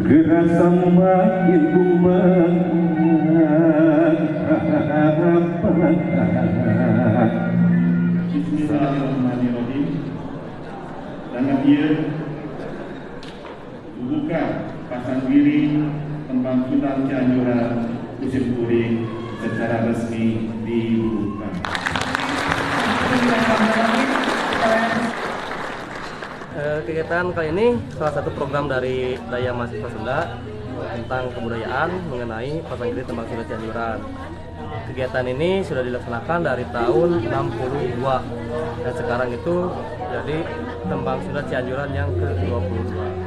Gerasa makin kumat Bismillahirrahmanirrahim. Dengan dia dibuka pasang diri Tembang Sunan Cianjuran musim kuring secara resmi dibuka. Kegiatan kali ini salah satu program dari Daya Mahasiswa Sunda tentang kebudayaan mengenai pasang diri Tembang Sunan Cianjuran. Kegiatan ini sudah dilaksanakan dari tahun 62 dan sekarang itu jadi Tembang Sunan Cianjuran yang ke-22.